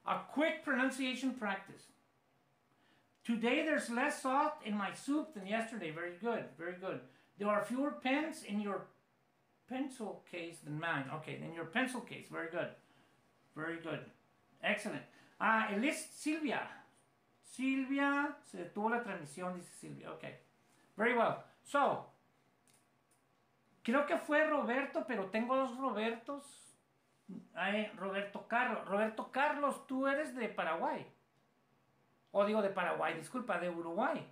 A quick pronunciation practice. Today there's less salt in my soup than yesterday. Very good, very good. There are fewer pens in your pencil case than mine. Okay, in your pencil case. Very good. Very good. Excellent. Silvia. Silvia, se detuvo la transmisión, dice Silvia. Okay. Very well. So, creo que fue Roberto, pero tengo dos Robertos. Roberto Carlos. Roberto Carlos, tú eres de Paraguay. O digo de Paraguay, disculpa, de Uruguay.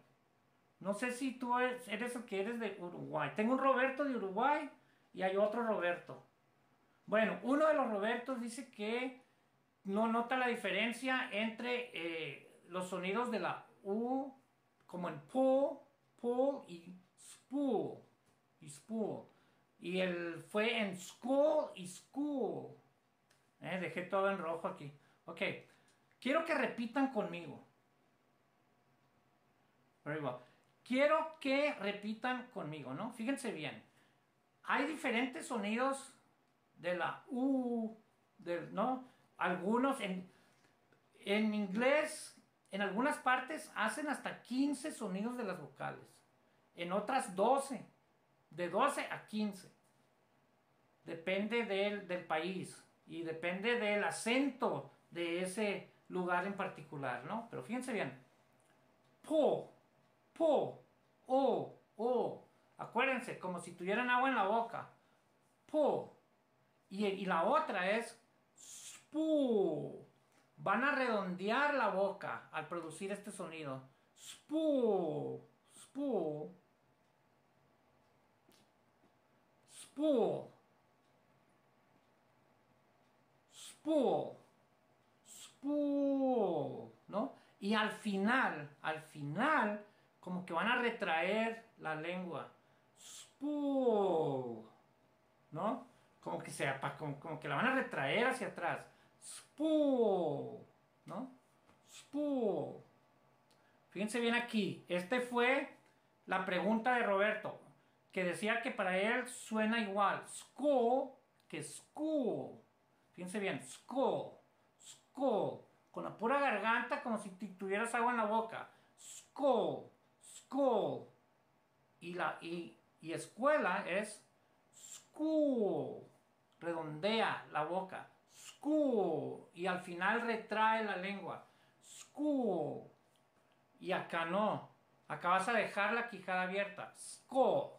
No sé si tú eres el que eres de Uruguay. Tengo un Roberto de Uruguay y hay otro Roberto. Bueno, uno de los Robertos dice que no nota la diferencia entre los sonidos de la U, como en pull y spool. Y spool. Y él fue en school y school. Dejé todo en rojo aquí. Ok. Quiero que repitan conmigo. Very well. Quiero que repitan conmigo, ¿no? Fíjense bien. Hay diferentes sonidos de la U, ¿no? Algunos en inglés, en algunas partes hacen hasta 15 sonidos de las vocales. En otras 12. De 12 a 15. Depende del país y depende del acento de ese lugar en particular, ¿no? Pero fíjense bien. Po, o. Acuérdense, como si tuvieran agua en la boca. Po. Y la otra es spu. Van a redondear la boca al producir este sonido. Spu, spu, spu, spu, spu, ¿no? Y al final, como que van a retraer la lengua. Spu, ¿no? Como que la van a retraer hacia atrás. Spool, ¿no? Spool. Fíjense bien aquí. Este fue la pregunta de Roberto, que decía que para él suena igual school que school. Fíjense bien, school, school. Con la pura garganta, como si tuvieras agua en la boca. School, school. Y escuela es school. Redondea la boca. School. Y al final retrae la lengua. School. Y acá no. Acá vas a dejar la quijada abierta. School.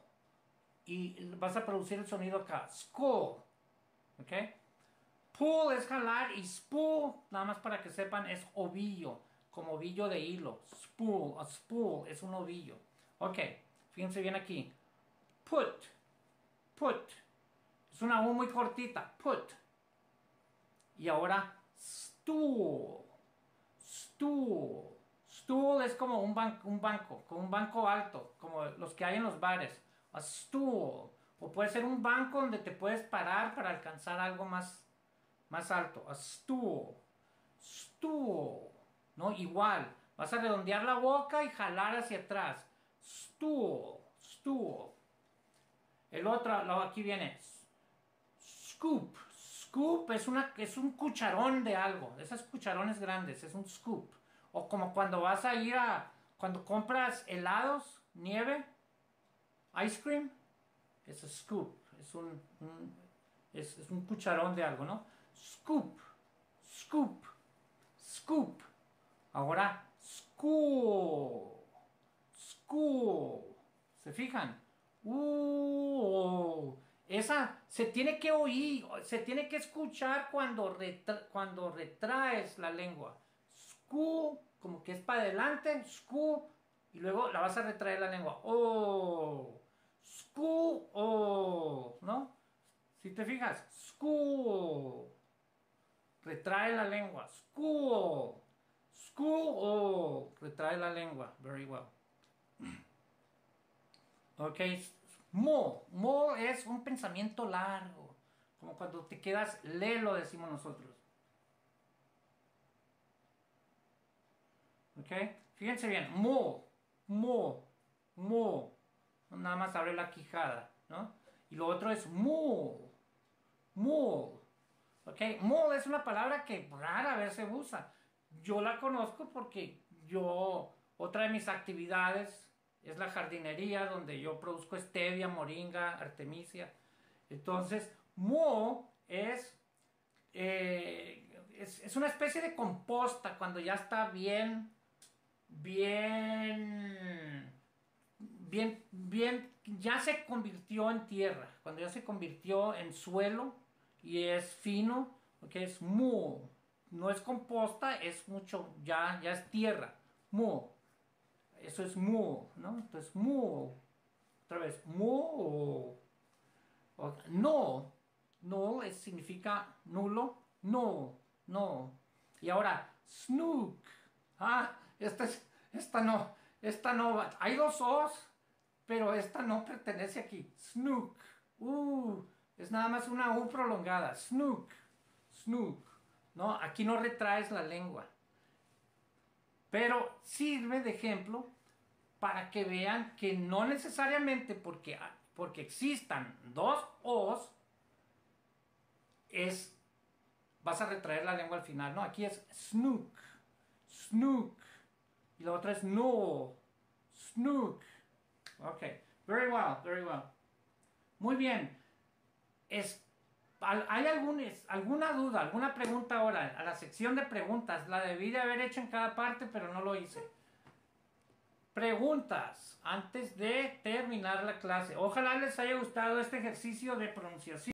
Y vas a producir el sonido acá. School. ¿Ok? Pull es jalar y spool, nada más para que sepan, es ovillo. Como ovillo de hilo. Spool. A spool es un ovillo. Ok. Fíjense bien aquí. Put. Put. Es una U muy cortita. Put. Y ahora stool. Stool. Stool es como un banco, como un banco alto, como los que hay en los bares. A stool. O puede ser un banco donde te puedes parar para alcanzar algo más alto. A stool. Stool. ¿No? Igual. Vas a redondear la boca y jalar hacia atrás. Stool. Stool. El otro, aquí viene. Scoop. Scoop es un cucharón de algo. Esas cucharones grandes. Es un scoop. O como cuando vas a ir cuando compras helados, nieve, ice cream. Es un scoop. Es un cucharón de algo, ¿no? Scoop. Scoop. Scoop. Ahora, school. School. ¿Se fijan? Esa se tiene que oír, se tiene que escuchar cuando retraes la lengua. School, como que es para adelante, school, y luego la vas a retraer la lengua. Oh, school, oh, ¿no? Si te fijas, school, retrae la lengua. School, school, oh, retrae la lengua. Very well. Ok, mo es un pensamiento largo, como cuando te quedas lelo, decimos nosotros. Ok, fíjense bien, mo, nada más abre la quijada, ¿no? Y lo otro es mo, ¿Ok? Mole es una palabra que rara vez se usa. Yo la conozco porque otra de mis actividades es la jardinería, donde yo produzco stevia, moringa, artemisia. Entonces, moho es una especie de composta cuando ya está bien, ya se convirtió en tierra, cuando ya se convirtió en suelo y es fino, porque es moho, no es composta, es mucho, ya es tierra, moho, eso es moho, ¿no? Entonces moho, otra vez, moho, no, no significa nulo, no, no. Y ahora, snook. Esta no, hay dos O's, pero esta no pertenece aquí. Snook. Es nada más una U prolongada. Snook. Snook. No, aquí no retraes la lengua. Pero sirve de ejemplo para que vean que no necesariamente porque existan dos O's es vas a retraer la lengua al final. No, aquí es snook, snook. Y la otra es no, snook. Ok, very well, very well. Muy bien. ¿Hay alguna duda, alguna pregunta ahora? A la sección de preguntas. La debí de haber hecho en cada parte, pero no lo hice. Preguntas antes de terminar la clase. Ojalá les haya gustado este ejercicio de pronunciación.